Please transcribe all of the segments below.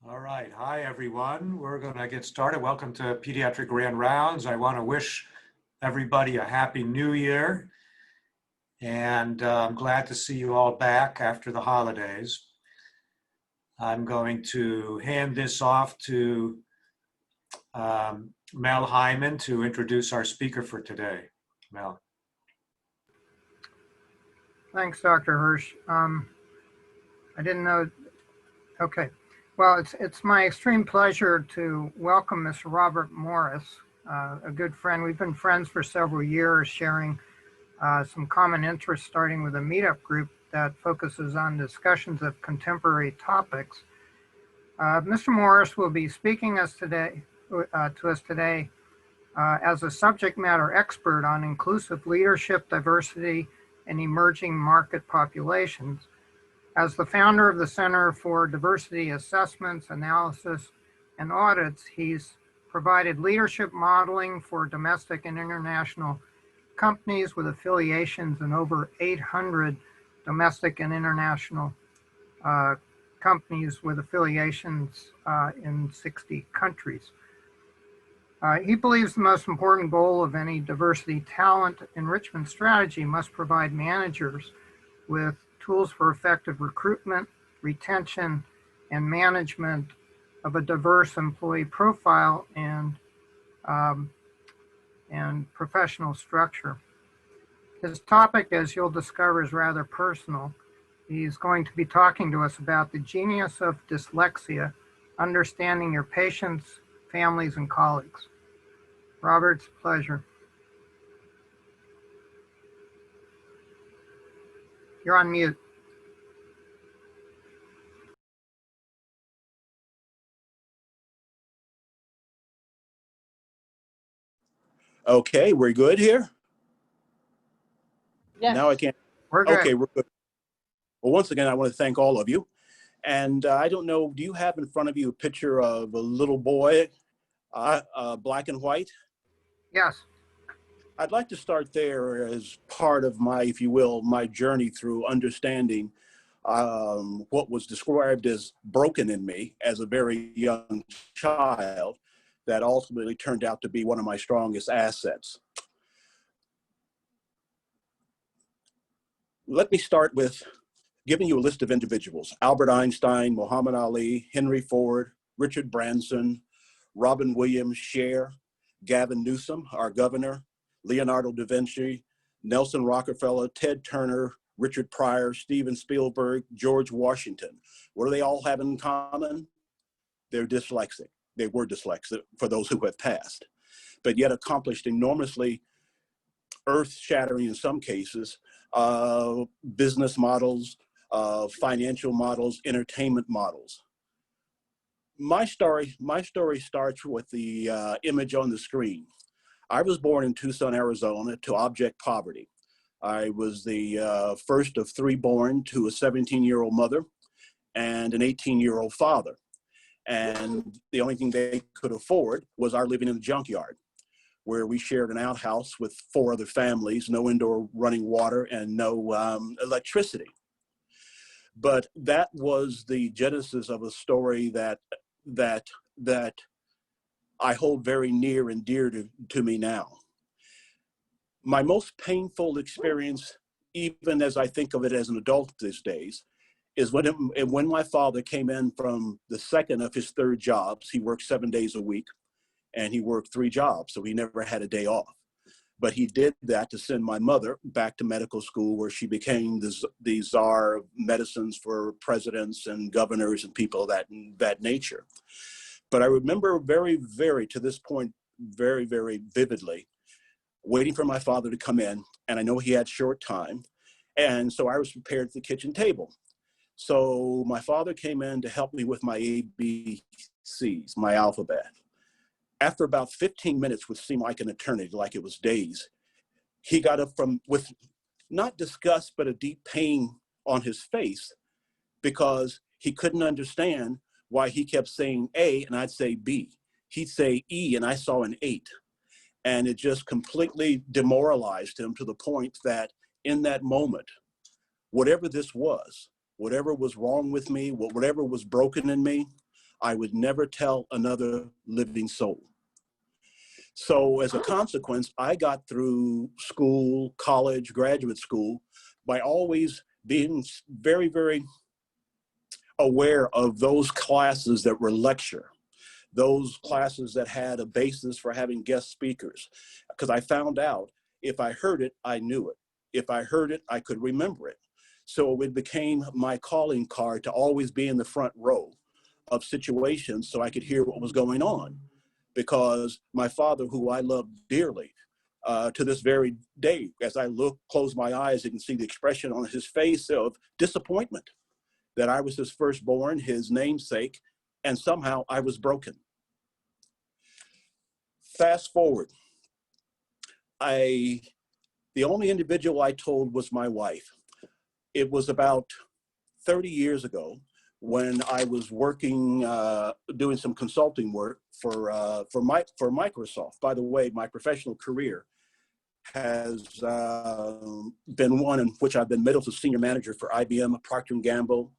All right. Hi, everyone. We're going to get started. Welcome to Pediatric Grand Rounds. I want to wish everybody a happy new year. And I'm glad to see you all back after the holidays. I'm going to hand this off to Mel Hyman to introduce our speaker for today. Mel. Thanks, Dr. Hirsch. I didn't know. Okay. Well, it's my extreme pleasure to welcome Mr. Robert Morris, a good friend. We've been friends for several years, sharing some common interests, starting with a meetup group that focuses on discussions of contemporary topics. Mr. Morris will be speaking to us today as a subject matter expert on inclusive leadership, diversity, and emerging market populations. As the founder of the Center for Diversity Assessments, Analysis, and Audits, he's provided leadership modeling for domestic and international companies with affiliations in over 800 domestic and international companies with affiliations in 60 countries. He believes the most important goal of any diversity talent enrichment strategy must provide managers with tools for effective recruitment, retention, and management of a diverse employee profile and professional structure. His topic, as you'll discover, is rather personal. He's going to be talking to us about the genius of dyslexia, understanding your patients, families, and colleagues. Robert, it's a pleasure. You're on mute. Okay, we're good here? Yes. Now I can't. We're good. Okay, we're good. Well, once again, I want to thank all of you. And I don't know, do you have in front of you a picture of a little boy, black and white? Yes. I'd like to start there as part of my, if you will, my journey through understanding what was described as broken in me as a very young child that ultimately turned out to be one of my strongest assets. Let me start with giving you a list of individuals: Albert Einstein, Muhammad Ali, Henry Ford, Richard Branson, Robin Williams, Cher, Gavin Newsom, our governor, Leonardo da Vinci, Nelson Rockefeller, Ted Turner, Richard Pryor, Steven Spielberg, George Washington. What do they all have in common? They're dyslexic. They were dyslexic for those who have passed, but yet accomplished enormously earth-shattering, in some cases, business models, financial models, entertainment models. My story starts with the image on the screen. I was born in Tucson, Arizona to abject poverty. I was the first of three born to a 17-year-old mother and an 18-year-old father. And the only thing they could afford was our living in the junkyard, where we shared an outhouse with 4 other families, no indoor running water and no electricity. But that was the genesis of a story that I hold very near and dear to me now. My most painful experience, even as I think of it as an adult these days, is when my father came in from the second of his 3rd jobs. He worked 7 days a week and he worked 3 jobs, so he never had a day off. But he did that to send my mother back to medical school, where she became the czar of medicines for presidents and governors and people of that nature. But I remember to this point, very, very vividly, waiting for my father to come in, and I know he had short time. And so I was prepared at the kitchen table. So my father came in to help me with my ABCs, my alphabet. After about 15 minutes, which seemed like an eternity, like it was days, he got up with not disgust, but a deep pain on his face, because he couldn't understand why he kept saying A and I'd say B. He'd say E and I saw an 8. And it just completely demoralized him, to the point that in that moment, whatever this was, whatever was wrong with me, whatever was broken in me, I would never tell another living soul. So as a consequence, I got through school, college, graduate school by always being very, very aware of those classes that were lecture, those classes that had a basis for having guest speakers, because I found out if I heard it, I knew it. If I heard it, I could remember it. So it became my calling card to always be in the front row of situations so I could hear what was going on. Because my father, who I love dearly, to this very day, as I close my eyes, you can see the expression on his face of disappointment that I was his firstborn, his namesake, and somehow I was broken. Fast forward, the only individual I told was my wife. It was about 30 years ago when I was working, doing some consulting work for Microsoft. By the way, my professional career has been one in which I've been middle to senior manager for IBM, Procter & Gamble,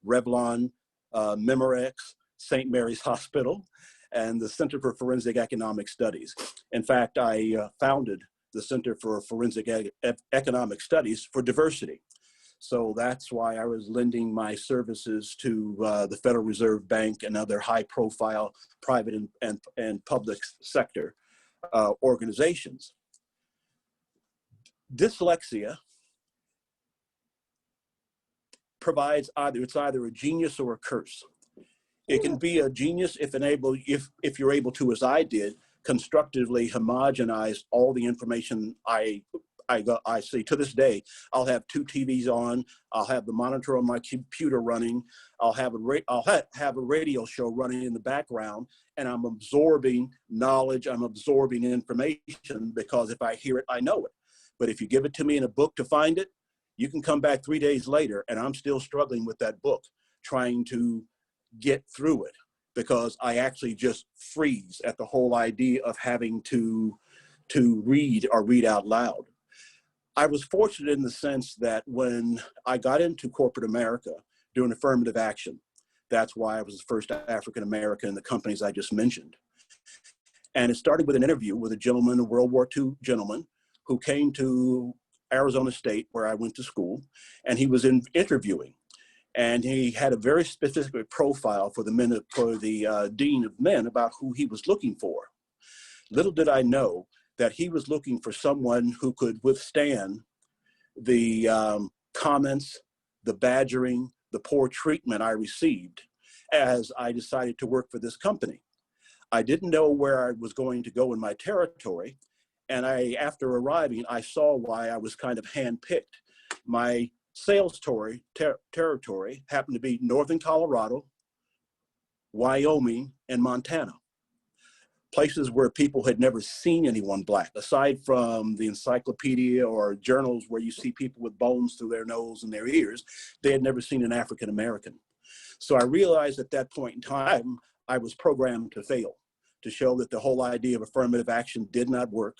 Revlon, Memorex, St. Mary's Hospital, and the Center for Forensic Economic Studies. In fact, I founded the Center for Forensic Economic Studies for diversity. So that's why I was lending my services to the Federal Reserve Bank and other high-profile private and public sector organizations. Dyslexia provides it's either a genius or a curse. It can be a genius if you're able to, as I did, constructively homogenize all the information I see. To this day, I'll have 2 TVs on. I'll have the monitor on my computer running. I'll have a radio show running in the background, and I'm absorbing knowledge. I'm absorbing information because if I hear it, I know it. But if you give it to me in a book to find it, you can come back 3 days later, and I'm still struggling with that book, trying to get through it because I actually just freeze at the whole idea of having to read or read out loud. I was fortunate in the sense that when I got into corporate America doing affirmative action, that's why I was the first African American in the companies I just mentioned. And it started with an interview with a gentleman, a World War II gentleman, who came to Arizona State, where I went to school, and he was interviewing. And he had a very specific profile for the dean of men about who he was looking for. Little did I know that he was looking for someone who could withstand the comments, the badgering, the poor treatment I received as I decided to work for this company. I didn't know where I was going to go in my territory. And after arriving, I saw why I was kind of handpicked. My sales territory happened to be northern Colorado, Wyoming, and Montana. Places where people had never seen anyone Black, aside from the encyclopedia or journals where you see people with bones through their nose and their ears. They had never seen an African American. So I realized at that point in time, I was programmed to fail, to show that the whole idea of affirmative action did not work,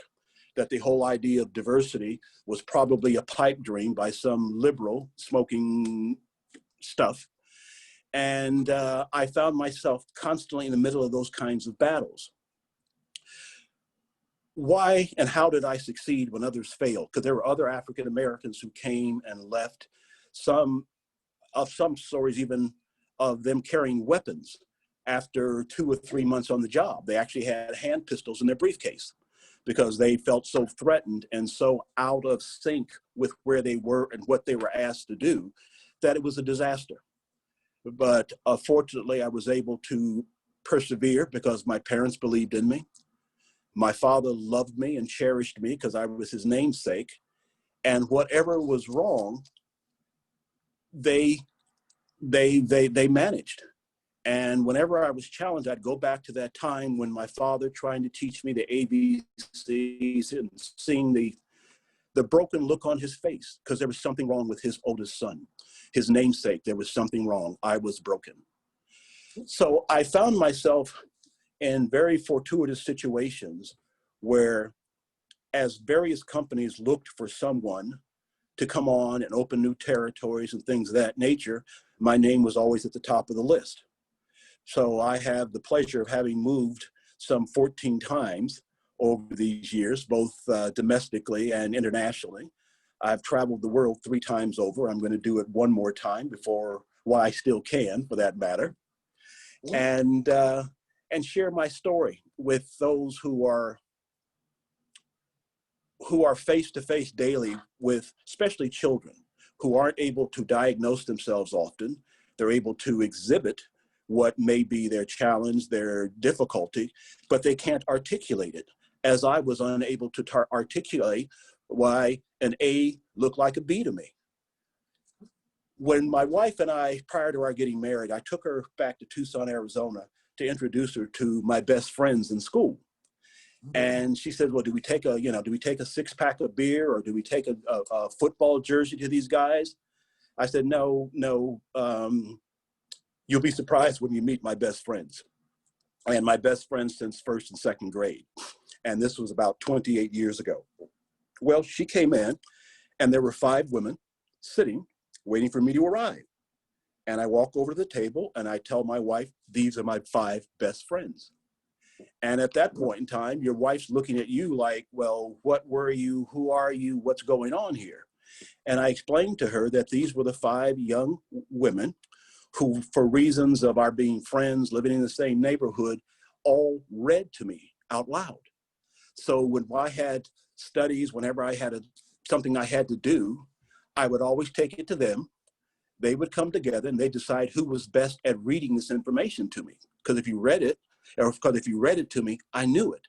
that the whole idea of diversity was probably a pipe dream by some liberal smoking stuff. And I found myself constantly in the middle of those kinds of battles. Why and how did I succeed when others failed? Because there were other African Americans who came and left. Some stories even of them carrying weapons after 2 or 3 months on the job. They actually had hand pistols in their briefcase because they felt so threatened and so out of sync with where they were and what they were asked to do that it was a disaster. But fortunately, I was able to persevere because my parents believed in me. My father loved me and cherished me because I was his namesake. And whatever was wrong, they managed. And whenever I was challenged, I'd go back to that time when my father trying to teach me the ABCs and seeing the broken look on his face because there was something wrong with his oldest son, his namesake. There was something wrong. I was broken. So I found myself in very fortuitous situations where, as various companies looked for someone to come on and open new territories and things of that nature, my name was always at the top of the list. So I have the pleasure of having moved some 14 times over these years, both domestically and internationally. I've traveled the world 3 times over. I'm going to do it one more time before, well, I still can, for that matter, and share my story with those who are face to face daily with, especially children, who aren't able to diagnose themselves often. They're able to exhibit what may be their challenge, their difficulty, but they can't articulate it, as I was unable to articulate why an A looked like a B to me. When my wife and I, prior to our getting married, I took her back to Tucson, Arizona to introduce her to my best friends in school. And she said, well, do we take a 6-pack of beer, or do we take a football jersey to these guys? I said, no, you'll be surprised when you meet my best friends. And my best friends since 1st and 2nd grade. And this was about 28 years ago. Well, she came in and there were 5 women sitting, waiting for me to arrive. And I walk over to the table and I tell my wife, these are my 5 best friends. And at that point in time, your wife's looking at you like, well, what were you? Who are you? What's going on here? And I explained to her that these were the 5 young women who, for reasons of our being friends, living in the same neighborhood, all read to me out loud. So when I had studies, whenever I had something I had to do, I would always take it to them. They would come together and they decide who was best at reading this information to me. Because if you read it to me, I knew it.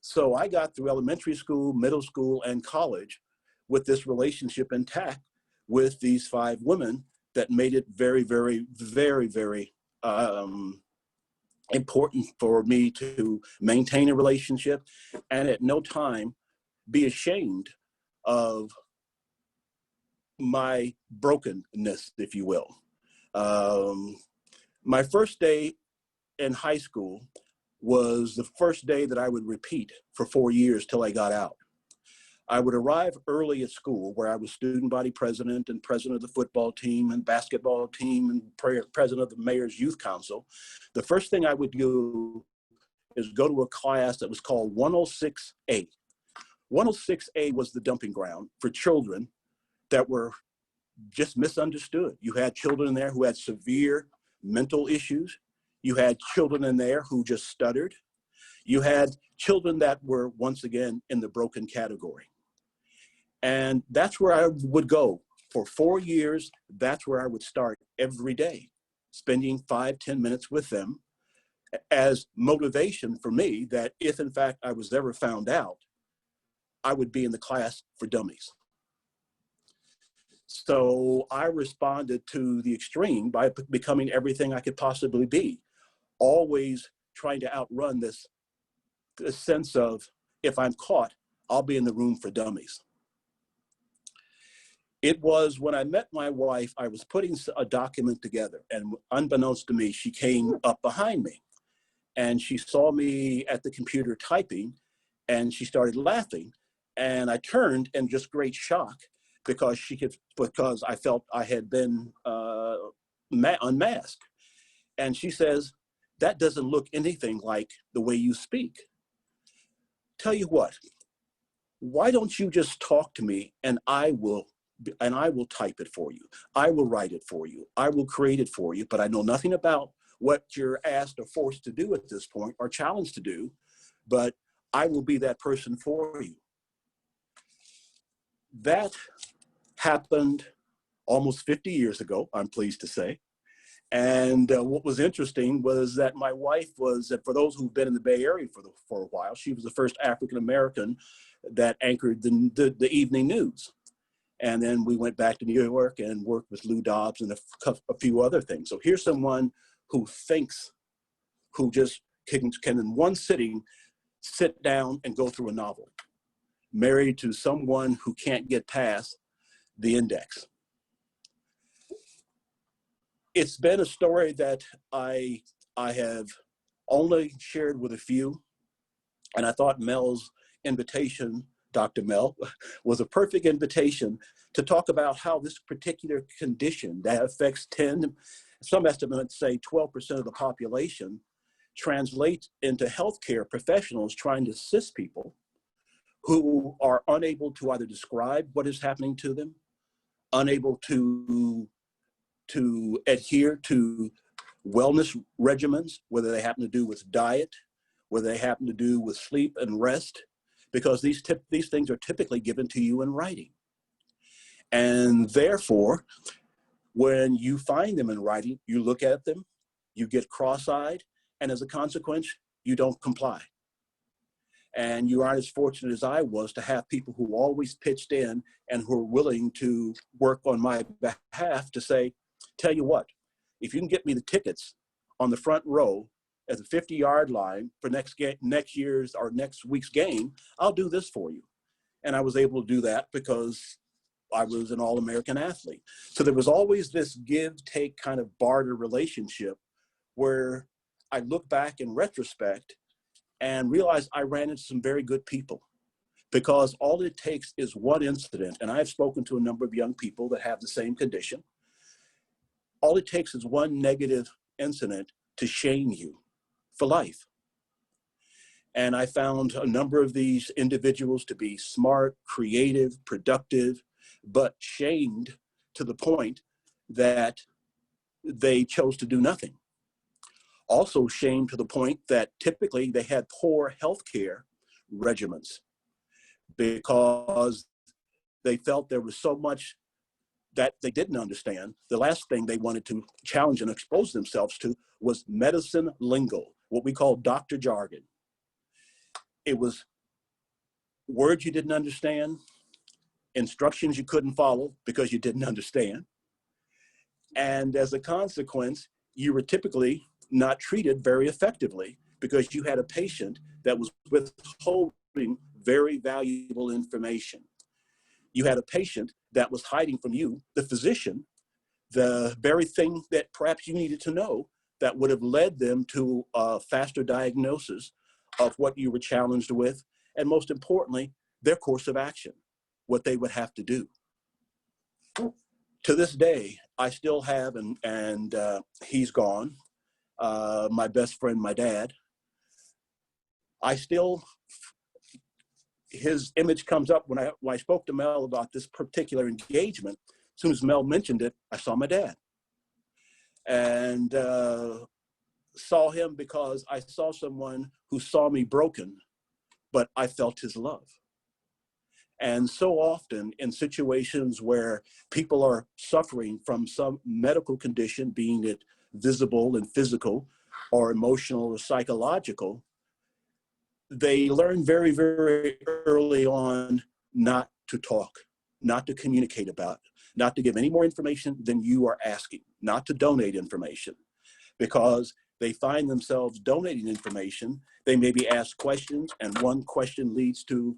So I got through elementary school, middle school, and college with this relationship intact with these 5 women that made it very, very, very, very important for me to maintain a relationship and at no time be ashamed of my brokenness, if you will. My first day in high school was the first day that I would repeat for 4 years till I got out. I would arrive early at school, where I was student body president and president of the football team and basketball team and president of the mayor's youth council. The first thing I would do is go to a class that was called 106A. 106A was the dumping ground for children that were just misunderstood. You had children in there who had severe mental issues. You had children in there who just stuttered. You had children that were, once again, in the broken category. And that's where I would go for 4 years. That's where I would start every day, spending 5-10 minutes with them as motivation for me that if in fact I was ever found out, I would be in the class for dummies. So I responded to the extreme by becoming everything I could possibly be, always trying to outrun this sense of, if I'm caught, I'll be in the room for dummies. It was when I met my wife, I was putting a document together, and unbeknownst to me, she came up behind me and she saw me at the computer typing and she started laughing. And I turned in just great shock because I felt I had been unmasked. And she says, that doesn't look anything like the way you speak. Tell you what, why don't you just talk to me and I will type it for you. I will write it for you. I will create it for you, but I know nothing about what you're asked or forced to do at this point or challenged to do, but I will be that person for you. That happened almost 50 years ago, I'm pleased to say. And what was interesting was that my wife was, for those who've been in the Bay Area for a while, she was the first African-American that anchored the evening news. And then we went back to New York and worked with Lou Dobbs and a few other things. So here's someone who just can in one sitting, sit down and go through a novel, married to someone who can't get past the index. It's been a story that I have only shared with a few. And I thought Mel's invitation Dr. Mel, was a perfect invitation to talk about how this particular condition that affects 10, some estimates say 12% of the population, translates into healthcare professionals trying to assist people who are unable to either describe what is happening to them, unable to adhere to wellness regimens, whether they happen to do with diet, whether they happen to do with sleep and rest, because these things are typically given to you in writing. And therefore, when you find them in writing, you look at them, you get cross-eyed, and as a consequence, you don't comply. And you aren't as fortunate as I was to have people who always pitched in and who are willing to work on my behalf to say, tell you what, if you can get me the tickets on the front row at the 50-yard line for next year's or next week's game, I'll do this for you. And I was able to do that because I was an All-American athlete. So there was always this give-take kind of barter relationship where I look back in retrospect and realize I ran into some very good people, because all it takes is one incident. And I've spoken to a number of young people that have the same condition. All it takes is one negative incident to shame you for life. And I found a number of these individuals to be smart, creative, productive, but shamed to the point that they chose to do nothing. Also shamed to the point that typically they had poor healthcare regimens because they felt there was so much that they didn't understand. The last thing they wanted to challenge and expose themselves to was medicine lingo, what we call doctor jargon. It was words you didn't understand, instructions you couldn't follow because you didn't understand. And as a consequence, you were typically not treated very effectively because you had a patient that was withholding very valuable information. You had a patient that was hiding from you, the physician, the very thing that perhaps you needed to know that would have led them to a faster diagnosis of what you were challenged with, and most importantly, their course of action, what they would have to do. To this day, I still have, and he's gone, my best friend, my dad. His image comes up when I spoke to Mel about this particular engagement. As soon as Mel mentioned it, I saw my dad. And saw him because I saw someone who saw me broken, but I felt his love. And so often in situations where people are suffering from some medical condition, being it visible and physical or emotional or psychological, they learn very, very early on not to talk, not to communicate about, not to give any more information than you are asking, not to donate information, because they find themselves donating information. They maybe ask questions, and one question leads to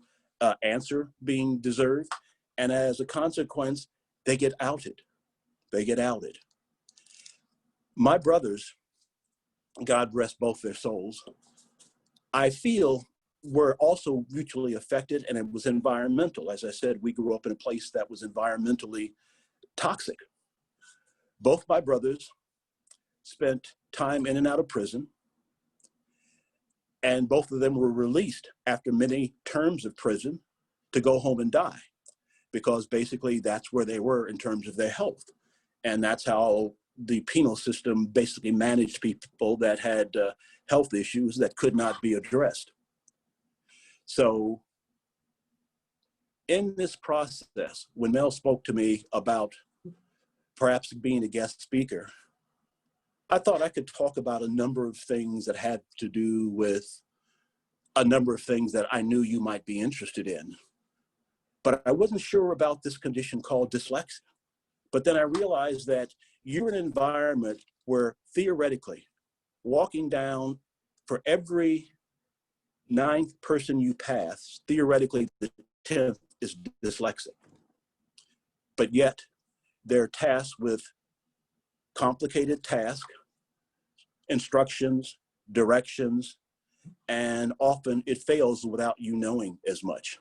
answer being deserved. And as a consequence, they get outed. They get outed. My brothers, God rest both their souls, I feel were also mutually affected, and it was environmental. As I said, we grew up in a place that was environmentally toxic. Both my brothers spent time in and out of prison, and both of them were released after many terms of prison to go home and die, because basically that's where they were in terms of their health. And that's how the penal system basically managed people that had health issues that could not be addressed. So in this process, when Mel spoke to me about perhaps being a guest speaker, I thought I could talk about a number of things that had to do with a number of things that I knew you might be interested in. But I wasn't sure about this condition called dyslexia. But then I realized that you're in an environment where theoretically, walking down, for every 9th person you pass, theoretically the 10th is dyslexic. But yet they're tasked with complicated tasks, instructions, directions, and often it fails without you knowing as much.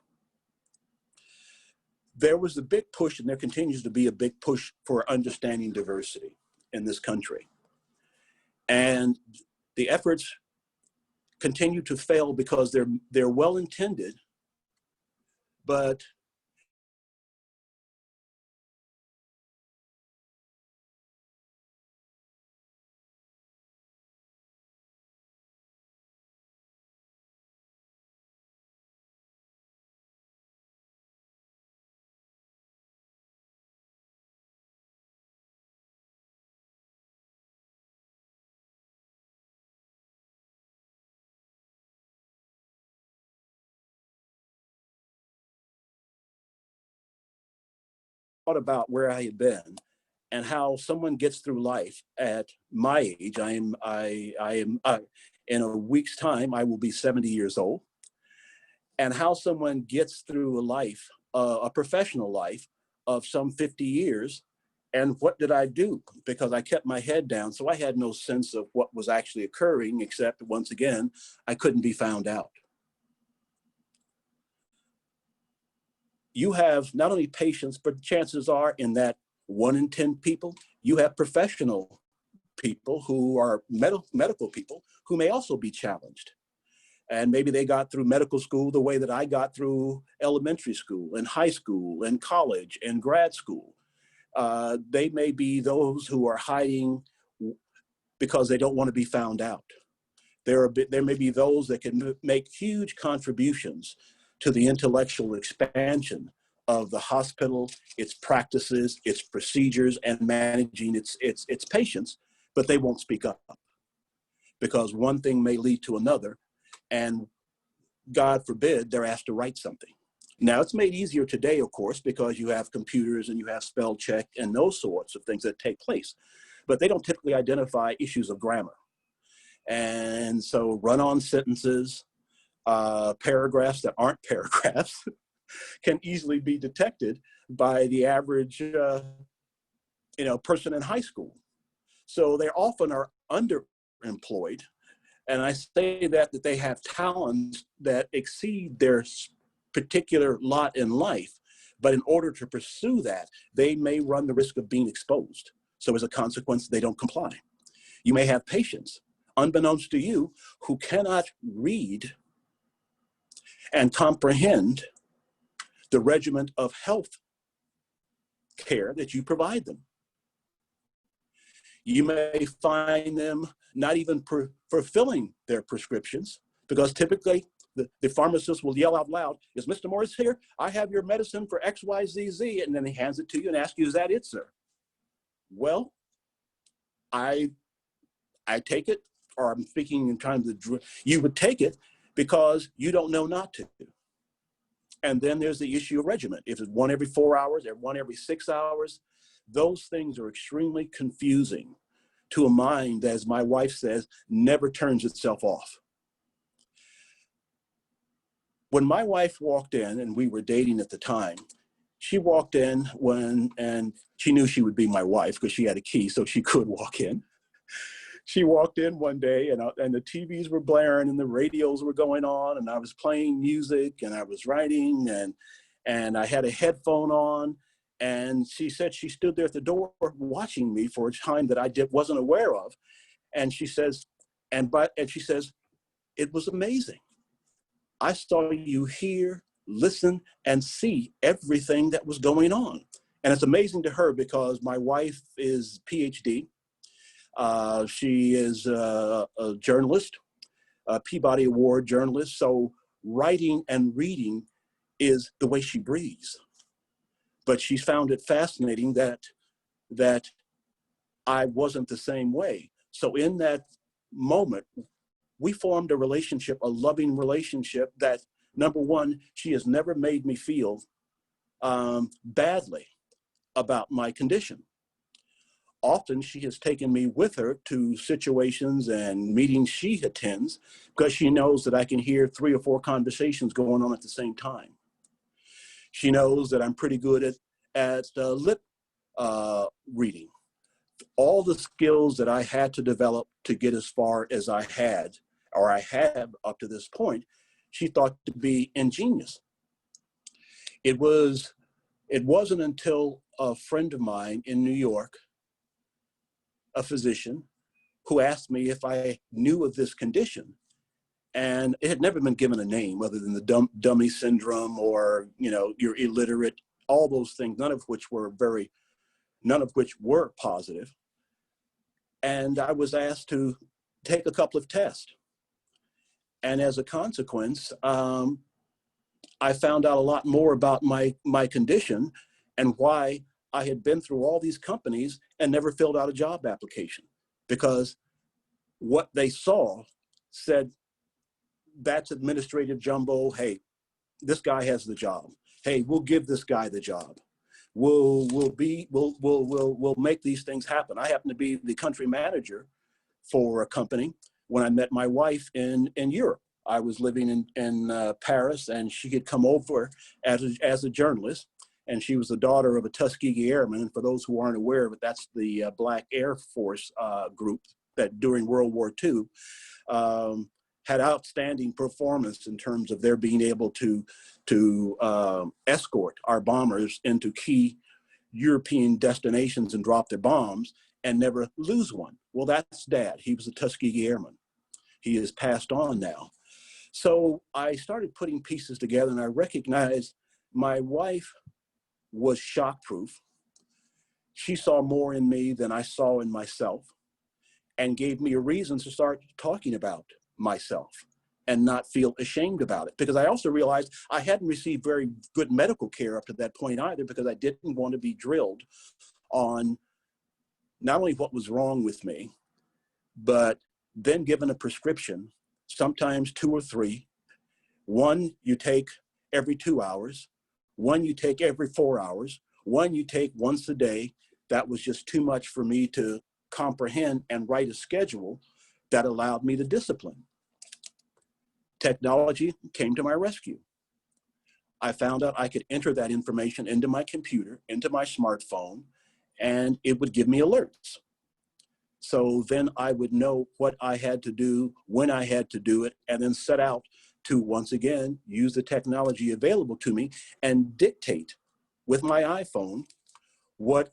there was a big push, and there continues to be a big push for understanding diversity in this country. And the efforts continue to fail because they're well-intended, but thought about where I had been and how someone gets through life at my age. In a week's time, I will be 70 years old, and how someone gets through a life, a professional life of some 50 years. And what did I do? Because I kept my head down, so I had no sense of what was actually occurring, except once again, I couldn't be found out. You have not only patients, but chances are in that 1 in 10 people, you have professional people who are medical people who may also be challenged. And maybe they got through medical school the way that I got through elementary school and high school and college and grad school. They may be those who are hiding because they don't want to be found out. There may be those that can make huge contributions to the intellectual expansion of the hospital, its practices, its procedures, and managing its patients, but they won't speak up because one thing may lead to another, and God forbid they're asked to write something. Now, it's made easier today, of course, because you have computers and you have spell check and those sorts of things that take place, but they don't typically identify issues of grammar. And so run-on sentences, paragraphs that aren't paragraphs can easily be detected by the average person in high school. So they often are underemployed. And I say that they have talents that exceed their particular lot in life. But in order to pursue that, they may run the risk of being exposed. So as a consequence, they don't comply. You may have patients, unbeknownst to you, who cannot read and comprehend the regimen of health care that you provide them. You may find them not even fulfilling their prescriptions, because typically the pharmacist will yell out loud, "Is Mr. Morris here? I have your medicine for XYZZ," and then he hands it to you and asks you, "Is that it, sir?" Well, I take it, or I'm speaking in terms of, you would take it because you don't know not to. And then there's the issue of regimen. If it's 1 every 4 hours or 1 every 6 hours, those things are extremely confusing to a mind that, as my wife says, never turns itself off. When my wife walked in, and we were dating at the time, she walked in and she knew she would be my wife because she had a key, so she could walk in. She walked in one day and the TVs were blaring and the radios were going on, and I was playing music and I was writing and I had a headphone on, and she said she stood there at the door watching me for a time that I wasn't aware of. And she says, she says, "It was amazing. I saw you hear, listen, and see everything that was going on." And it's amazing to her because my wife is PhD. She is a journalist, a Peabody Award journalist. So writing and reading is the way she breathes. But she found it fascinating that I wasn't the same way. So in that moment, we formed a relationship, a loving relationship that, number one, she has never made me feel badly about my condition. Often she has taken me with her to situations and meetings she attends because she knows that I can hear 3 or 4 conversations going on at the same time. She knows that I'm pretty good at lip reading. All the skills that I had to develop to get as far as I had, or I have up to this point, she thought to be ingenious. It was It wasn't until a friend of mine in New York, a physician, who asked me if I knew of this condition. And it had never been given a name other than the dummy syndrome, or, you know, you're illiterate, all those things, none of which were positive. And I was asked to take a couple of tests. And as a consequence, I found out a lot more about my condition and why I had been through all these companies and never filled out a job application, because what they saw said, that's administrative jumbo. Hey, this guy has the job. Hey, we'll give this guy the job. We'll make these things happen. I happen to be the country manager for a company when I met my wife in Europe. I was living in Paris, and she had come over as a journalist, and she was the daughter of a Tuskegee Airman. And for those who aren't aware of it, that's the Black Air Force group that during World War II had outstanding performance in terms of their being able to escort our bombers into key European destinations and drop their bombs and never lose one. Well, that's Dad. He was a Tuskegee Airman. He has passed on now. So I started putting pieces together, and I recognized my wife was shockproof. She saw more in me than I saw in myself, and gave me a reason to start talking about myself and not feel ashamed about it. Because I also realized I hadn't received very good medical care up to that point either, because I didn't want to be drilled on not only what was wrong with me, but then given a prescription, sometimes 2 or 3. One you take every 2 hours, one you take every 4 hours, one you take once a day. That was just too much for me to comprehend and write a schedule that allowed me to discipline. Technology came to my rescue. I found out I could enter that information into my computer, into my smartphone, and it would give me alerts. So then I would know what I had to do, when I had to do it, and then set out to once again use the technology available to me and dictate with my iPhone what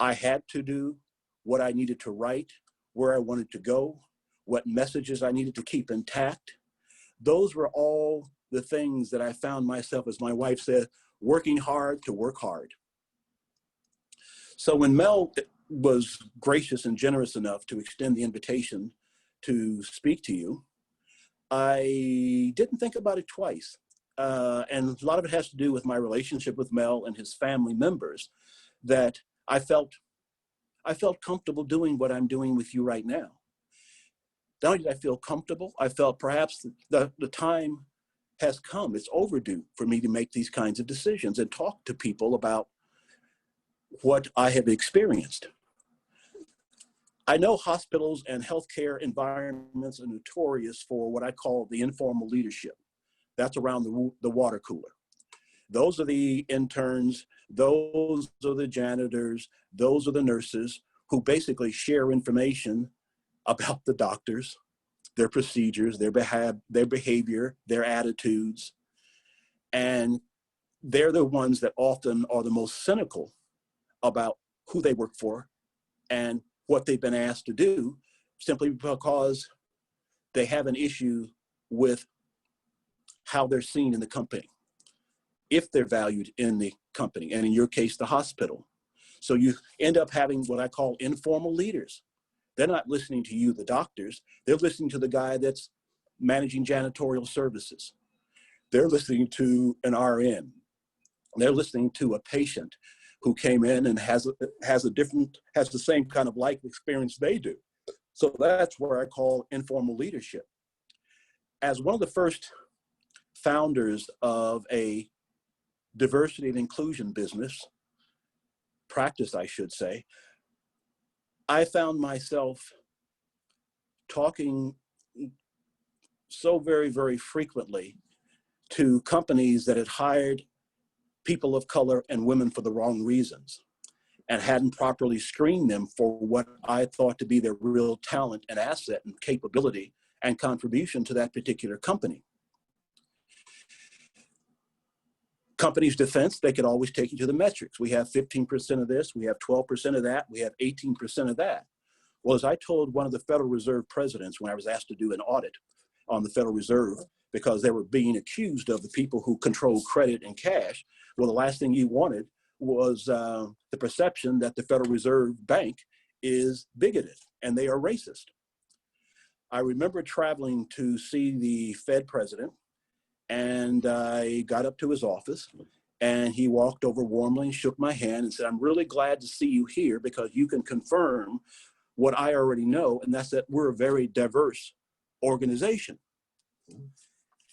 I had to do, what I needed to write, where I wanted to go, what messages I needed to keep intact. Those were all the things that I found myself, as my wife said, working hard to work hard. So when Mel was gracious and generous enough to extend the invitation to speak to you, I didn't think about it twice. And a lot of it has to do with my relationship with Mel and his family members, that I felt comfortable doing what I'm doing with you right now. Not only did I feel comfortable, I felt perhaps the time has come. It's overdue for me to make these kinds of decisions and talk to people about what I have experienced. I know hospitals and healthcare environments are notorious for what I call the informal leadership. That's around the water cooler. Those are the interns, those are the janitors, those are the nurses who basically share information about the doctors, their procedures, their behavior, their attitudes. And they're the ones that often are the most cynical about who they work for and what they've been asked to do, simply because they have an issue with how they're seen in the company, if they're valued in the company, and in your case, the hospital. So you end up having what I call informal leaders. They're not listening to you, the doctors. They're listening to the guy that's managing janitorial services. They're listening to an RN. They're listening to a patient who came in and has the same kind of life experience they do. So that's where I call informal leadership. As one of the first founders of a diversity and inclusion practice, I should say, I found myself talking so very, very frequently to companies that had hired people of color and women for the wrong reasons and hadn't properly screened them for what I thought to be their real talent and asset and capability and contribution to that particular company. company's defense, they could always take you to the metrics. We have 15% of this, we have 12% of that, we have 18% of that. Well, as I told one of the Federal Reserve presidents when I was asked to do an audit on the Federal Reserve, because they were being accused of the people who control credit and cash, well, the last thing you wanted was the perception that the Federal Reserve Bank is bigoted and they are racist. I remember traveling to see the Fed president, and I got up to his office, and he walked over warmly and shook my hand and said, "I'm really glad to see you here because you can confirm what I already know, and that's that we're a very diverse organization."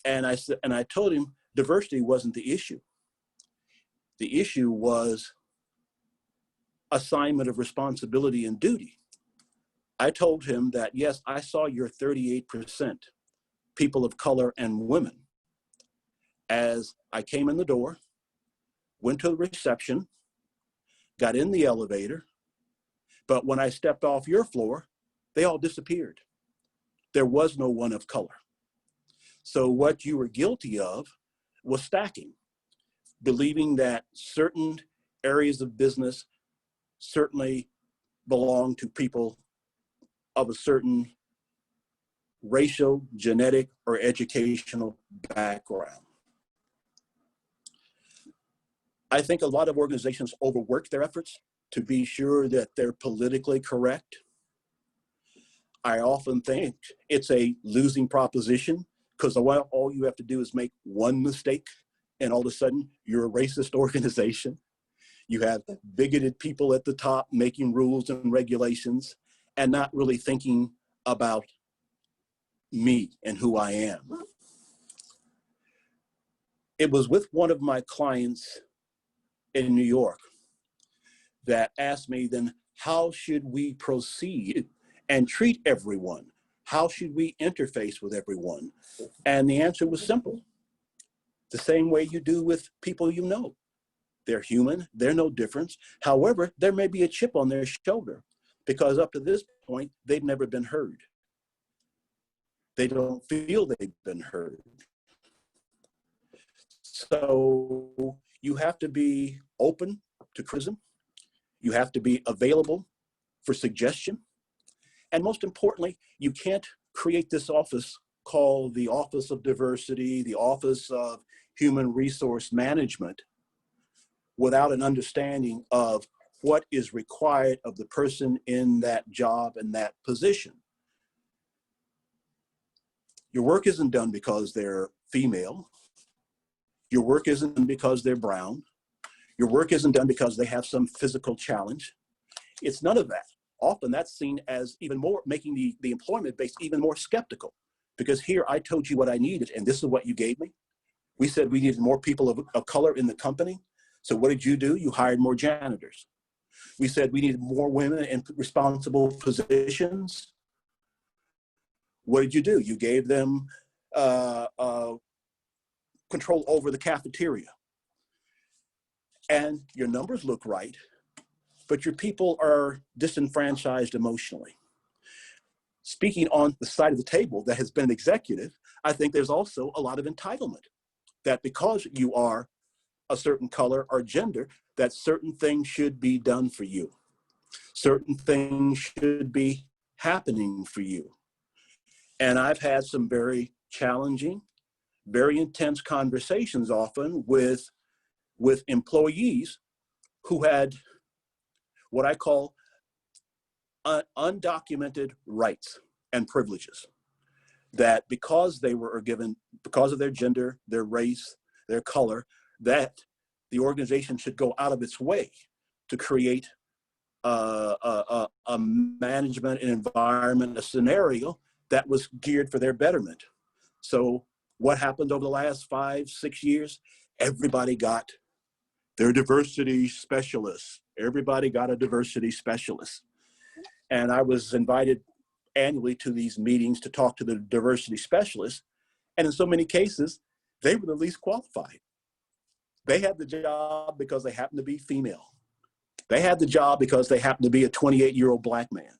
And I said, and I told him diversity wasn't the issue. The issue was assignment of responsibility and duty. I told him that, yes, I saw your 38% people of color and women as I came in the door, went to the reception, got in the elevator, but when I stepped off your floor, they all disappeared. There was no one of color. So what you were guilty of was stacking, believing that certain areas of business certainly belong to people of a certain racial, genetic, or educational background. I think a lot of organizations overwork their efforts to be sure that they're politically correct. I often think it's a losing proposition because all you have to do is make one mistake and all of a sudden you're a racist organization. You have bigoted people at the top making rules and regulations and not really thinking about me and who I am. It was with one of my clients in New York that asked me then, how should we proceed and treat everyone? How should we interface with everyone? And the answer was simple. The same way you do with people you know. They're human, they're no different. However, there may be a chip on their shoulder because up to this point, they've never been heard. They don't feel they've been heard. So you have to be open to criticism. You have to be available for suggestion. And most importantly, you can't create this office called the Office of Diversity, the Office of Human Resource Management, without an understanding of what is required of the person in that job and that position. Your work isn't done because they're female. Your work isn't done because they're brown. Your work isn't done because they have some physical challenge. It's none of that. Often that's seen as even more, making the employment base even more skeptical. Because here I told you what I needed and this is what you gave me. We said we needed more people of color in the company. So what did you do? You hired more janitors. We said we needed more women in responsible positions. What did you do? You gave them control over the cafeteria. And your numbers look right, but your people are disenfranchised emotionally. Speaking on the side of the table that has been an executive, I think there's also a lot of entitlement that because you are a certain color or gender, that certain things should be done for you. Certain things should be happening for you. And I've had some very challenging, very intense conversations often with employees who had what I call undocumented rights and privileges, that because they were given, because of their gender, their race, their color, that the organization should go out of its way to create a management, an environment, a scenario that was geared for their betterment. So what happened over the last 5-6 years? Everybody got their diversity specialists. Everybody got a diversity specialist. And I was invited annually to these meetings to talk to the diversity specialists. And in so many cases, they were the least qualified. They had the job because they happened to be female. They had the job because they happened to be a 28-year-old Black man.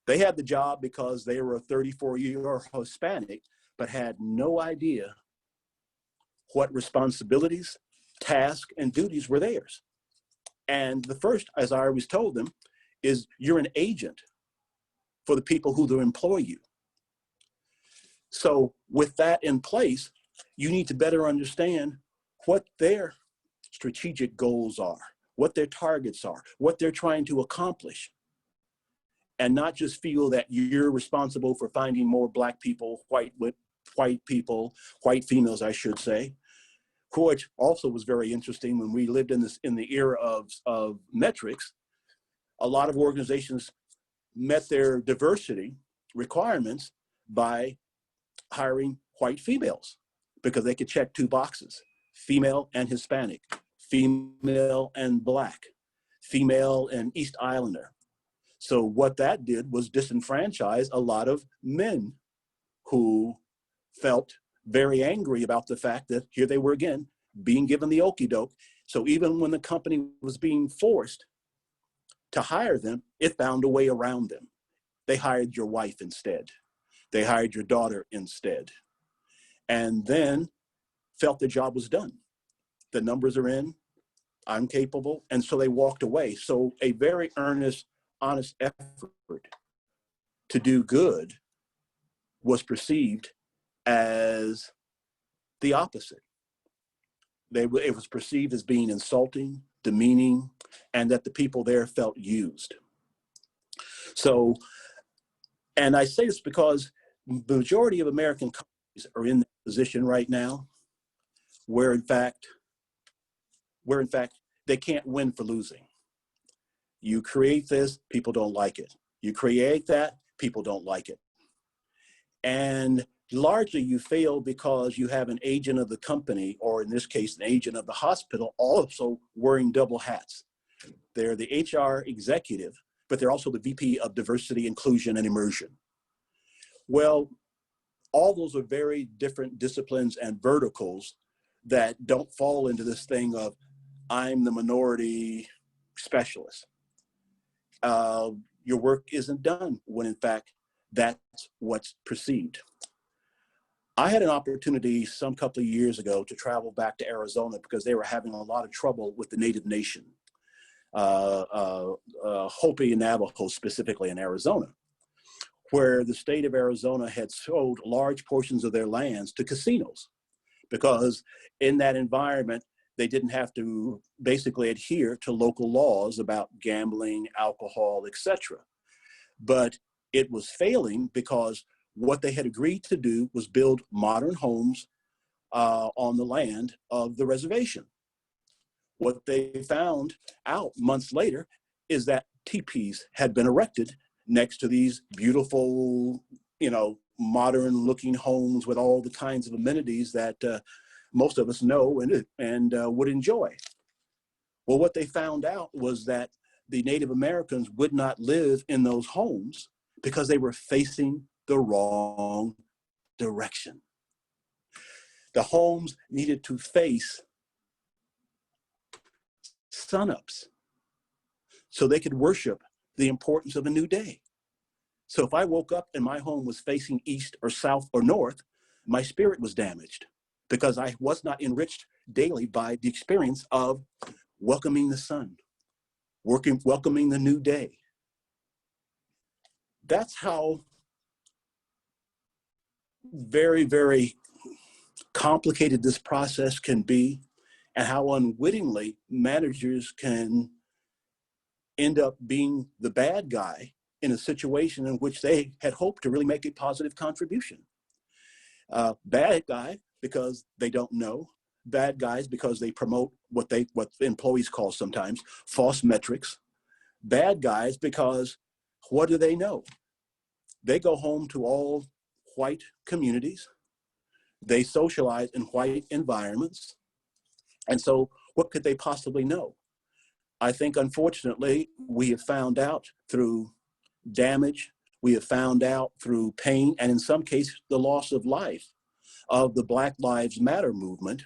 They had the job because they were a 34-year-old Hispanic, but had no idea what responsibilities tasks and duties were theirs. And the first, as I always told them, is you're an agent for the people who employ you. So with that in place, you need to better understand what their strategic goals are, what their targets are, what they're trying to accomplish, and not just feel that you're responsible for finding more Black people, white people, white females, I should say, which also was very interesting when we lived in the era of metrics. A lot of organizations met their diversity requirements by hiring white females because they could check 2 boxes: female and Hispanic, female and Black, female and East Islander. So what that did was disenfranchise a lot of men who felt very angry about the fact that here they were again being given the okie doke. So even when the company was being forced to hire them, it found a way around them. They hired your wife instead. They hired your daughter instead. And then felt the job was done. The numbers are in, I'm capable, and so they walked away. So a very earnest, honest effort to do good was perceived as the opposite. It was perceived as being insulting, demeaning, and that the people there felt used. So, and I say this because the majority of American companies are in that position right now where in fact they can't win for losing. You create this, people don't like it. You create that, people don't like it. And largely you fail because you have an agent of the company, or in this case, an agent of the hospital, also wearing double hats. They're the HR executive, but they're also the VP of diversity, inclusion, and immersion. Well, all those are very different disciplines and verticals that don't fall into this thing of, I'm the minority specialist. Your work isn't done when in fact that's what's perceived. I had an opportunity some couple of years ago to travel back to Arizona because they were having a lot of trouble with the Native Nation, Hopi and Navajo specifically in Arizona, where the state of Arizona had sold large portions of their lands to casinos because in that environment, they didn't have to basically adhere to local laws about gambling, alcohol, etc. But it was failing because what they had agreed to do was build modern homes on the land of the reservation. What they found out months later is that teepees had been erected next to these beautiful, modern looking homes with all the kinds of amenities that most of us know and would enjoy. Well, what they found out was that the Native Americans would not live in those homes because they were facing the wrong direction. The homes needed to face sunups so they could worship the importance of a new day. So if I woke up and my home was facing east or south or north, my spirit was damaged because I was not enriched daily by the experience of welcoming the sun, welcoming the new day. That's how very, very complicated this process can be, and how unwittingly managers can end up being the bad guy in a situation in which they had hoped to really make a positive contribution. Bad guy because they don't know, bad guys because they promote what the employees call sometimes false metrics, bad guys because what do they know? They go home to all white communities, they socialize in white environments, and so what could they possibly know? I think unfortunately we have found out through damage, we have found out through pain, and in some cases the loss of life of the Black Lives Matter movement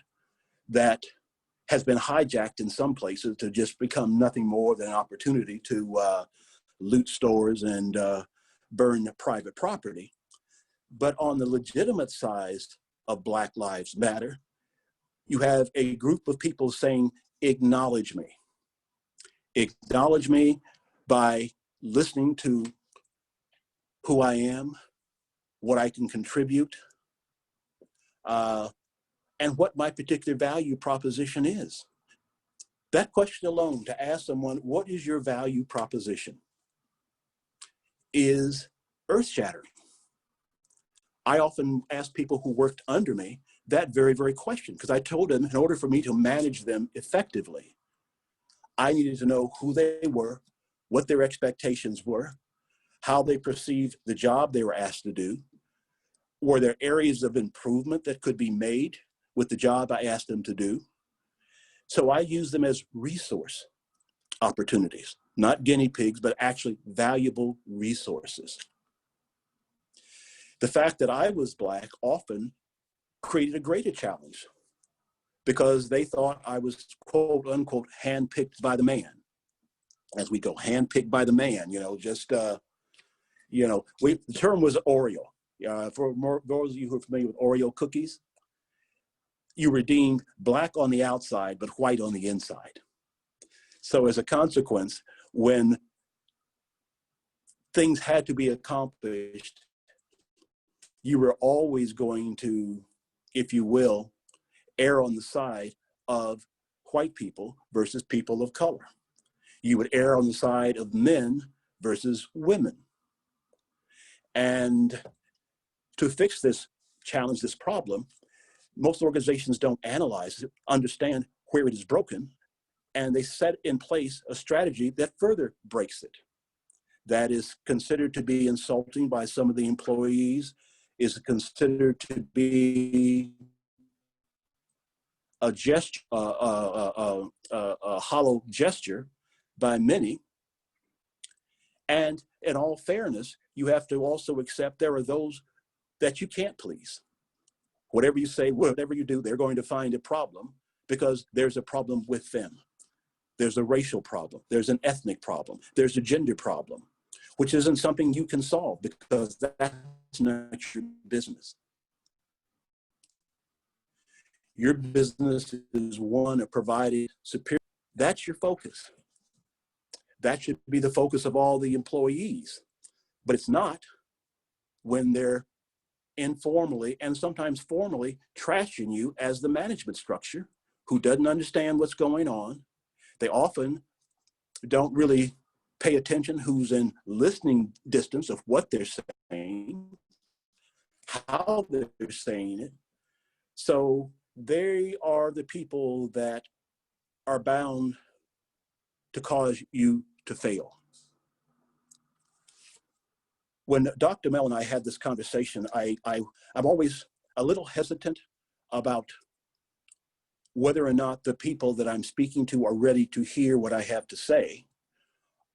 that has been hijacked in some places to just become nothing more than an opportunity to loot stores and burn private property. But on the legitimate side of Black Lives Matter, you have a group of people saying, acknowledge me. Acknowledge me by listening to who I am, what I can contribute, and what my particular value proposition is. That question alone, to ask someone, what is your value proposition, is earth-shattering. I often ask people who worked under me that very, very question, because I told them in order for me to manage them effectively, I needed to know who they were, what their expectations were, how they perceived the job they were asked to do. Were there areas of improvement that could be made with the job I asked them to do? So I use them as resource opportunities, not guinea pigs, but actually valuable resources. The fact that I was Black often created a greater challenge because they thought I was, quote unquote, handpicked by the man. As we go, handpicked by the man, the term was Oreo. For those of you who are familiar with Oreo cookies, you were deemed Black on the outside, but white on the inside. So as a consequence, when things had to be accomplished, you were always going to, if you will, err on the side of white people versus people of color. You would err on the side of men versus women. And to fix this challenge, this problem, most organizations don't analyze it, understand where it is broken, and they set in place a strategy that further breaks it. That is considered to be insulting by some of the employees, is considered to be a gesture, a hollow gesture by many. And in all fairness, you have to also accept there are those that you can't please. Whatever you say, whatever you do, they're going to find a problem because there's a problem with them. There's a racial problem. There's an ethnic problem. There's a gender problem, which isn't something you can solve because that's not your business. Your business is one of providing superior. That's your focus. That should be the focus of all the employees, but it's not when they're informally and sometimes formally trashing you as the management structure who doesn't understand what's going on. They often don't really pay attention who's in listening distance of what they're saying, how they're saying it. So they are the people that are bound to cause you to fail. When Dr. Mel and I had this conversation, I'm always a little hesitant about whether or not the people that I'm speaking to are ready to hear what I have to say,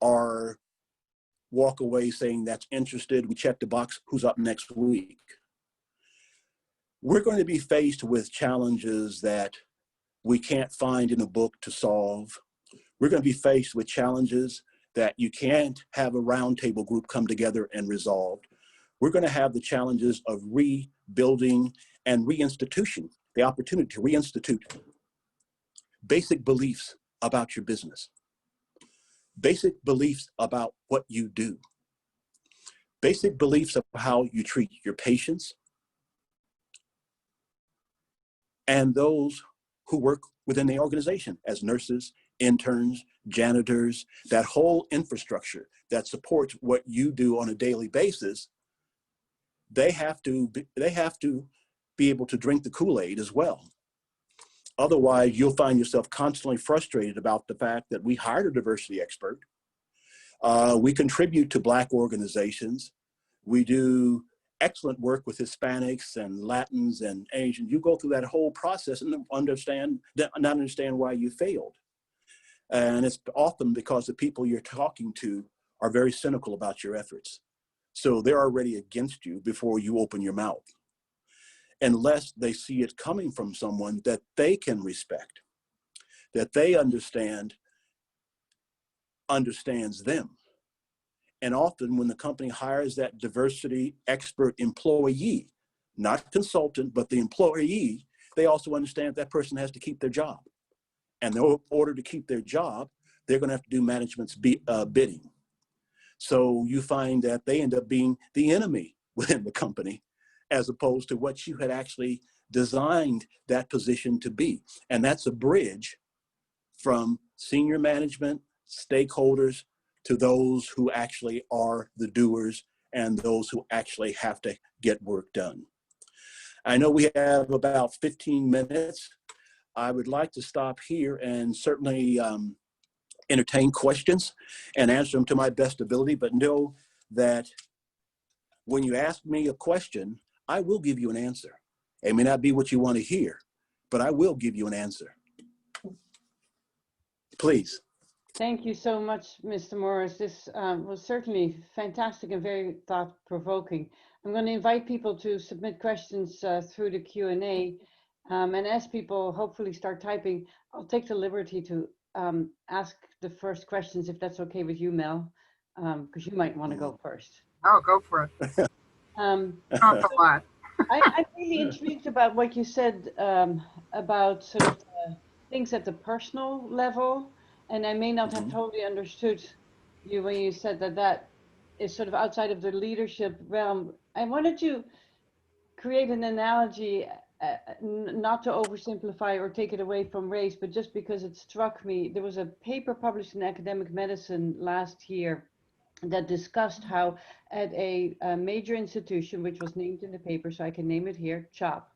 or walk away saying that's interested, we check the box, who's up next week. We're going to be faced with challenges that we can't find in a book to solve. We're going to be faced with challenges that you can't have a roundtable group come together and resolve. We're going to have the challenges of rebuilding and reinstitution, the opportunity to reinstitute basic beliefs about your business, basic beliefs about what you do, basic beliefs of how you treat your patients and those who work within the organization as nurses, interns, janitors, that whole infrastructure that supports what you do on a daily basis. They have to be able to drink the Kool-Aid as well. Otherwise, you'll find yourself constantly frustrated about the fact that we hired a diversity expert. We contribute to Black organizations. We do excellent work with Hispanics and Latins and Asians. You go through that whole process and not understand why you failed. And it's often because the people you're talking to are very cynical about your efforts. So they're already against you before you open your mouth, unless they see it coming from someone that they can respect, that they understands them. And often when the company hires that diversity expert employee, not consultant, but the employee, they also understand that person has to keep their job. And in order to keep their job, they're going to have to do management's bidding. So you find that they end up being the enemy within the company, as opposed to what you had actually designed that position to be. And that's a bridge from senior management, stakeholders, to those who actually are the doers and those who actually have to get work done. I know we have about 15 minutes. I would like to stop here and certainly entertain questions and answer them to my best ability, but know that when you ask me a question, I will give you an answer. It may not be what you want to hear, but I will give you an answer. Please. Thank you so much, Mr. Morris. This was certainly fantastic and very thought-provoking. I'm going to invite people to submit questions through the Q&A. And as people hopefully start typing, I'll take the liberty to ask the first questions, if that's okay with you, Mel, because you might want to go first. Oh, go for it. Talk a lot. I'm really intrigued about what you said about sort of things at the personal level. And I may not have totally understood you when you said that that is sort of outside of the leadership realm. I wanted to create an analogy, not to oversimplify or take it away from race, but just because it struck me. There was a paper published in Academic Medicine last year that discussed how at a major institution, which was named in the paper, so I can name it here, CHOP.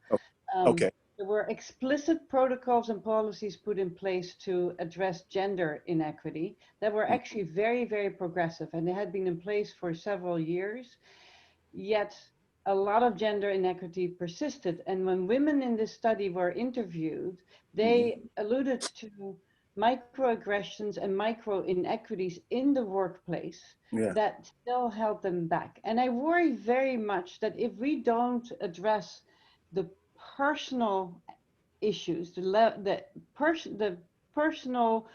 Okay. There were explicit protocols and policies put in place to address gender inequity that were actually very, very progressive, and they had been in place for several years. Yet a lot of gender inequity persisted. And when women in this study were interviewed, they alluded to microaggressions and micro inequities in the workplace that still held them back. And I worry very much that if we don't address the personal issues, the personal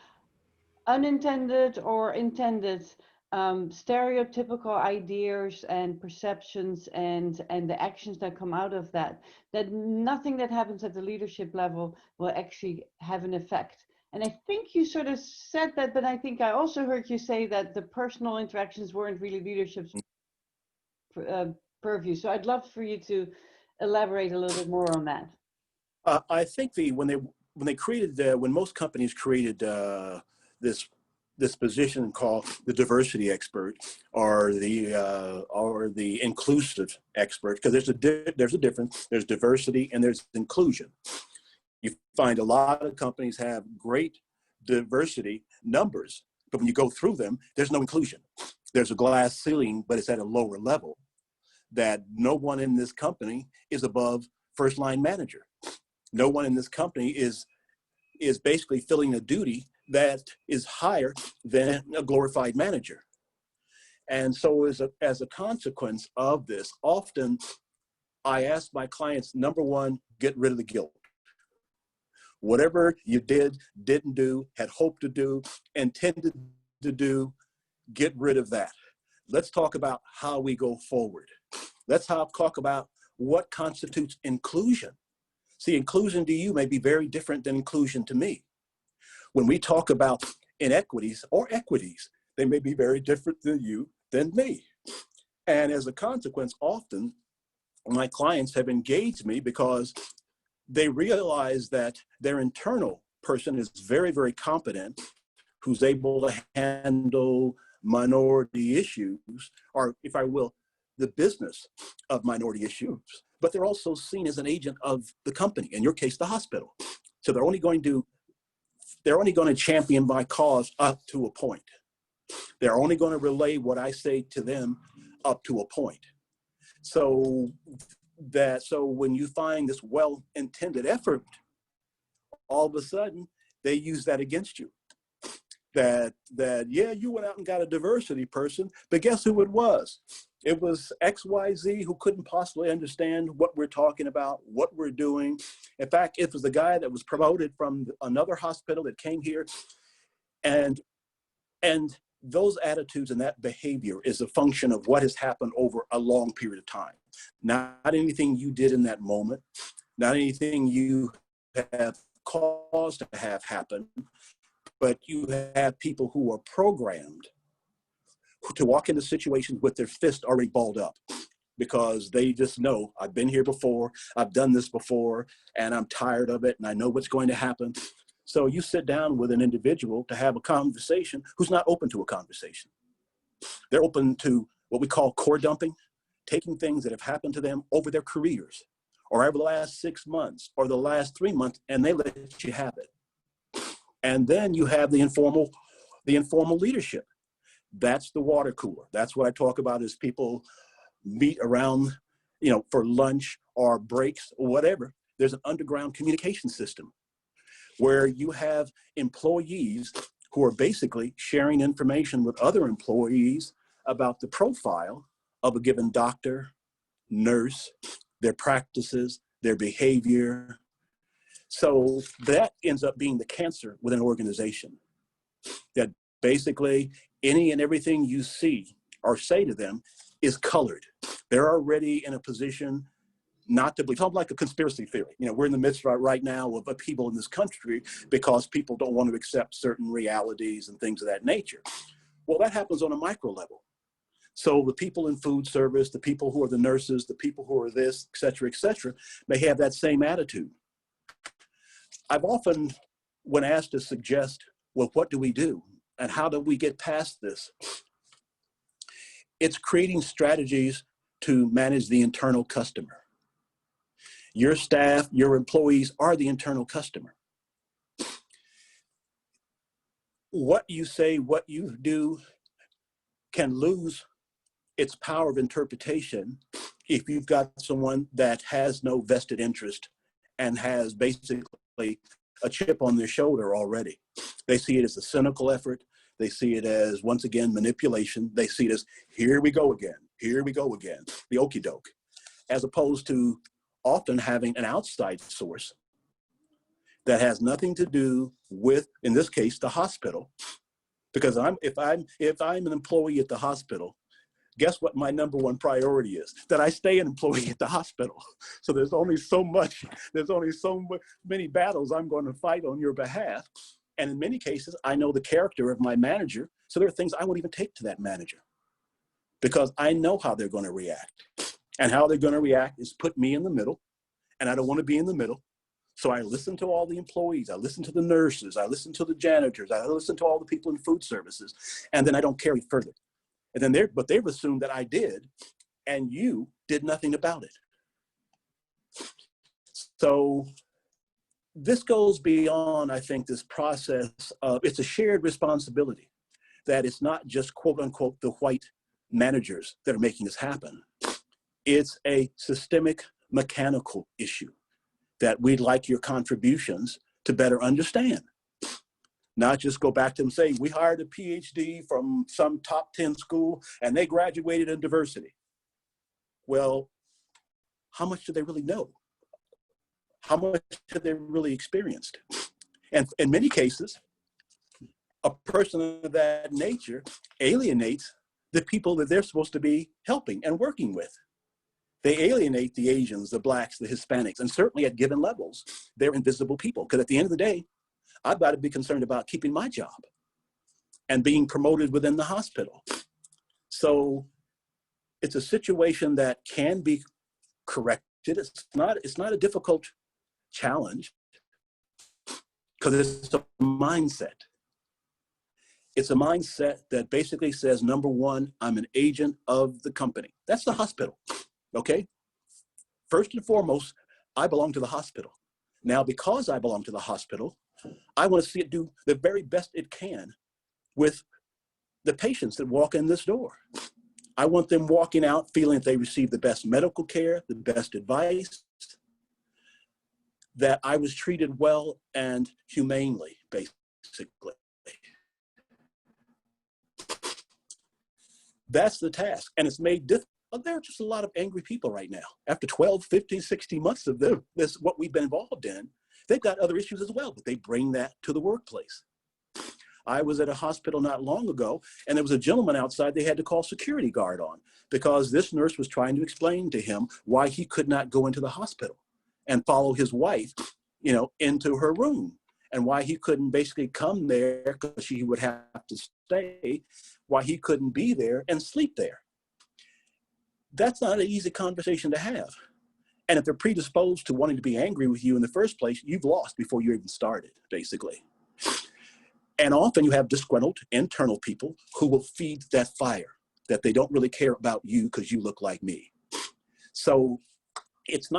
unintended or intended stereotypical ideas and perceptions and the actions that come out of that, that nothing that happens at the leadership level will actually have an effect. And I think you sort of said that, but I think I also heard you say that the personal interactions weren't really leadership's purview. So I'd love for you to elaborate a little bit more on that. I think when most companies created this position called the diversity expert or the inclusive expert, because there's a difference. There's diversity and there's inclusion. You find a lot of companies have great diversity numbers, but when you go through them, there's no inclusion. There's a glass ceiling, but it's at a lower level, that no one in this company is above first line manager. No one in this company is basically filling a duty that is higher than a glorified manager. And so as a consequence of this, often I ask my clients, number one, get rid of the guilt. Whatever you did, didn't do, had hoped to do, intended to do, get rid of that. Let's talk about how we go forward. Let's talk about what constitutes inclusion. See, inclusion to you may be very different than inclusion to me. When we talk about inequities or equities, they may be very different than you than me. And as a consequence, often my clients have engaged me because they realize that their internal person is very, very competent, who's able to handle minority issues, or if I will, the business of minority issues, but they're also seen as an agent of the company, in your case, the hospital. So they're only going to champion my cause up to a point. They're only going to relay what I say to them up to a point. So when you find this well-intended effort, all of a sudden they use that against you. That yeah, you went out and got a diversity person, but guess who it was? It was XYZ who couldn't possibly understand what we're talking about, what we're doing. In fact, it was the guy that was promoted from another hospital that came here. And those attitudes and that behavior is a function of what has happened over a long period of time. Not anything you did in that moment, not anything you have caused to have happen, but you have people who are programmed to walk into situations with their fist already balled up because they just know, I've been here before, I've done this before, and I'm tired of it, and I know what's going to happen. So you sit down with an individual to have a conversation who's not open to a conversation. They're open to what we call core dumping, taking things that have happened to them over their careers or over the last 6 months or the last 3 months, and they let you have it. And then you have the informal leadership. That's the water cooler. That's what I talk about is people meet around, for lunch or breaks or whatever. There's an underground communication system where you have employees who are basically sharing information with other employees about the profile of a given doctor, nurse, their practices, their behavior. So that ends up being the cancer with an organization. That basically any and everything you see or say to them is colored. They're already in a position not to believe. It's like a conspiracy theory. We're in the midst right now of upheaval in this country because people don't want to accept certain realities and things of that nature. Well, that happens on a micro level. So the people in food service, the people who are the nurses, the people who are this, et cetera, may have that same attitude. I've often, when asked to suggest, well, what do we do? And how do we get past this? It's creating strategies to manage the internal customer. Your staff, your employees are the internal customer. What you say, what you do can lose its power of interpretation if you've got someone that has no vested interest and has basically a chip on their shoulder already. They see it as a cynical effort. They see it as, once again, manipulation. They see it as, here we go again, the okie doke, as opposed to often having an outside source that has nothing to do with, in this case, the hospital. Because if I'm an employee at the hospital, guess what my number one priority is? That I stay an employee at the hospital. So there's only so many battles I'm going to fight on your behalf. And in many cases, I know the character of my manager. So there are things I won't even take to that manager because I know how they're going to react. And how they're going to react is put me in the middle. And I don't want to be in the middle. So I listen to all the employees. I listen to the nurses. I listen to the janitors. I listen to all the people in food services. And then I don't carry further. And then they've assumed that I did, and you did nothing about it. So this goes beyond, I think, this process of, it's a shared responsibility, that it's not just quote unquote the white managers that are making this happen. It's a systemic mechanical issue that we'd like your contributions to better understand. Not just go back to them and say, we hired a PhD from some top 10 school and they graduated in diversity. Well, how much do they really know? How much have they really experienced? And in many cases, a person of that nature alienates the people that they're supposed to be helping and working with. They alienate the Asians, the Blacks, the Hispanics, and certainly at given levels, they're invisible people. Because at the end of the day, I've got to be concerned about keeping my job and being promoted within the hospital. So it's a situation that can be corrected. It's not a difficult challenge because it's a mindset. It's a mindset that basically says, number one, I'm an agent of the company. That's the hospital, okay? First and foremost, I belong to the hospital. Now, because I belong to the hospital, I want to see it do the very best it can with the patients that walk in this door. I want them walking out feeling that they receive the best medical care, the best advice, that I was treated well and humanely, basically. That's the task, and it's made difficult. There are just a lot of angry people right now. After 12, 15, 16 months of this, what we've been involved in, they've got other issues as well, but they bring that to the workplace. I was at a hospital not long ago, and there was a gentleman outside they had to call security guard on because this nurse was trying to explain to him why he could not go into the hospital. and follow his wife, into her room, and why he couldn't basically come there because she would have to stay, why he couldn't be there and sleep there. That's not an easy conversation to have. And if they're predisposed to wanting to be angry with you in the first place, you've lost before you even started, basically. And often you have disgruntled internal people who will feed that fire, that they don't really care about you because you look like me. So it's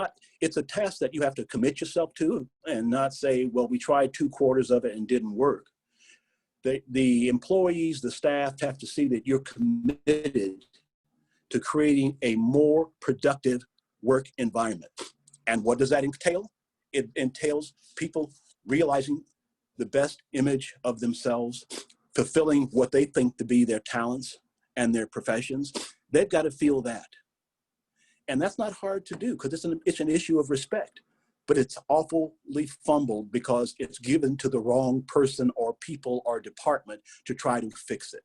a task that you have to commit yourself to and not say, well, we tried 2/4 of it and didn't work. The employees, the staff have to see that you're committed to creating a more productive work environment. And what does that entail? It entails people realizing the best image of themselves, fulfilling what they think to be their talents and their professions. They've got to feel that. And that's not hard to do because it's an issue of respect, but it's awfully fumbled because it's given to the wrong person or people or department to try to fix it.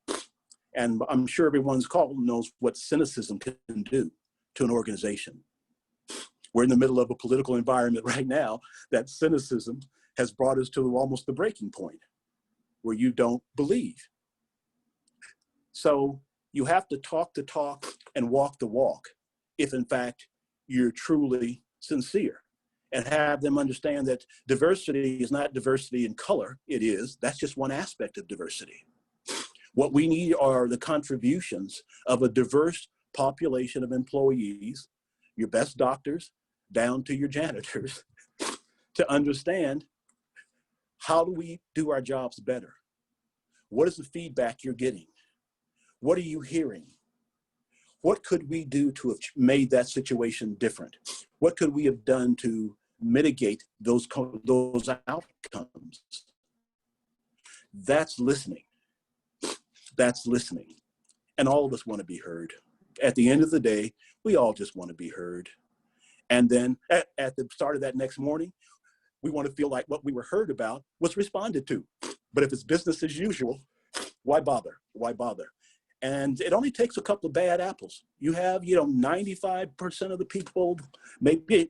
And I'm sure everyone's call knows what cynicism can do to an organization. We're in the middle of a political environment right now that cynicism has brought us to almost the breaking point where you don't believe. So you have to talk the talk and walk the walk if in fact you're truly sincere, and have them understand that diversity is not diversity in color. That's just one aspect of diversity. What we need are the contributions of a diverse population of employees, your best doctors down to your janitors, to understand how do we do our jobs better? What is the feedback you're getting? What are you hearing? What could we do to have made that situation different? What could we have done to mitigate those outcomes? That's listening. That's listening. And all of us want to be heard. At the end of the day, we all just want to be heard. And then at the start of that next morning, we want to feel like what we were heard about was responded to. But if it's business as usual, why bother? Why bother? And it only takes a couple of bad apples. You have, 95% of the people maybe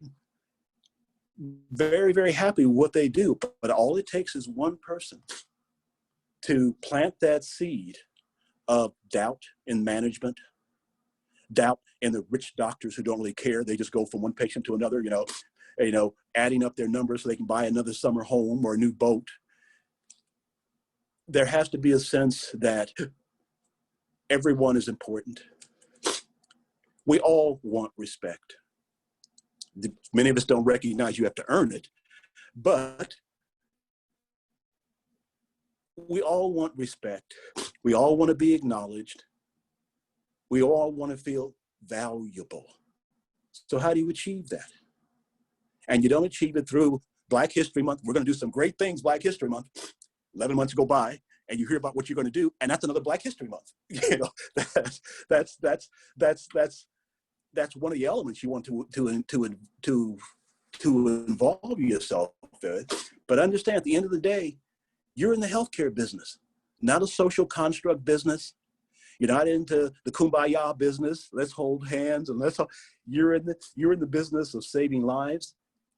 very, very happy with what they do, but all it takes is one person to plant that seed of doubt in management, doubt in the rich doctors who don't really care. They just go from one patient to another, adding up their numbers so they can buy another summer home or a new boat. There has to be a sense that everyone is important. We all want respect. Many of us don't recognize you have to earn it, but we all want respect. We all want to be acknowledged. We all want to feel valuable. So how do you achieve that? And you don't achieve it through Black History Month. We're going to do some great things Black History Month. 11 months go by and you hear about what you're going to do, and that's another Black History Month. That's one of the elements you want to involve yourself in. But understand, at the end of the day, you're in the healthcare business, not a social construct business. You're not into the kumbaya business. Let's hold hands and you're in the business of saving lives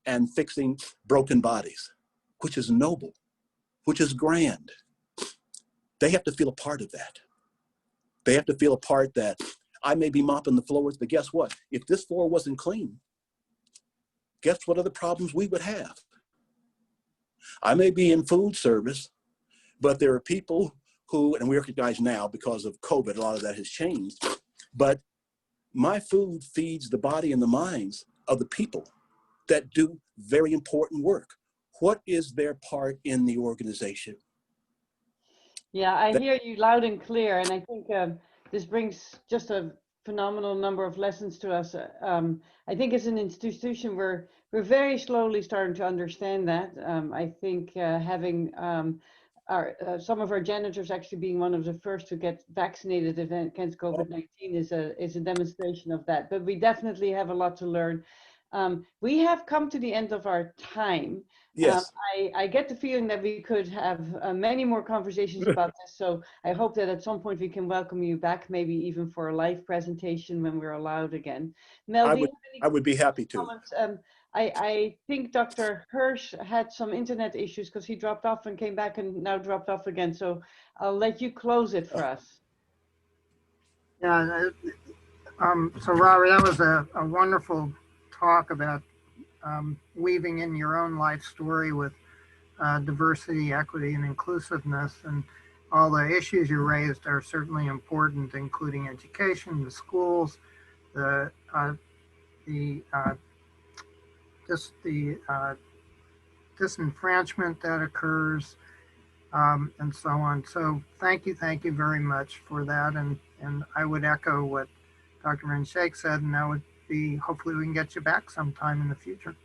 and fixing broken bodies, which is noble, which is grand. They have to feel a part of that. They have to feel a part that I may be mopping the floors, but guess what? If this floor wasn't clean, guess what other problems we would have? I may be in food service, but there are people who, and we recognize now because of COVID, a lot of that has changed, but my food feeds the body and the minds of the people that do very important work. What is their part in the organization? Yeah, I hear you loud and clear, and I think this brings just a phenomenal number of lessons to us. I think as an institution, we're very slowly starting to understand that. I think having some of our janitors actually being one of the first to get vaccinated against COVID-19 is a demonstration of that. But we definitely have a lot to learn. We have come to the end of our time. Yes. I get the feeling that we could have many more conversations about this. So I hope that at some point we can welcome you back, maybe even for a live presentation when we're allowed again. Mel, do you have any I would be happy to. comments? I think Dr. Hirsch had some internet issues because he dropped off and came back and now dropped off again. So I'll let you close it for us. Yeah, so Robert, that was a wonderful talk about weaving in your own life story with diversity, equity, and inclusiveness. And all the issues you raised are certainly important, including education, the schools, the disenfranchisement that occurs, and so on. So thank you very much for that. And I would echo what Dr. Van Schaik said, and that would be, hopefully we can get you back sometime in the future.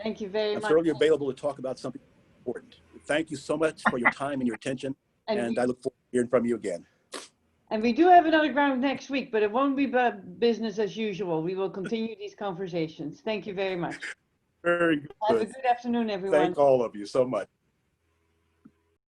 Thank you very I'm much. certainly available to talk about something important. Thank you so much for your time and your attention, and I look forward to hearing from you again. And we do have another round next week, but it won't be business as usual. We will continue these conversations. Thank you very much. Very good. Have a good afternoon, everyone. Thank all of you so much.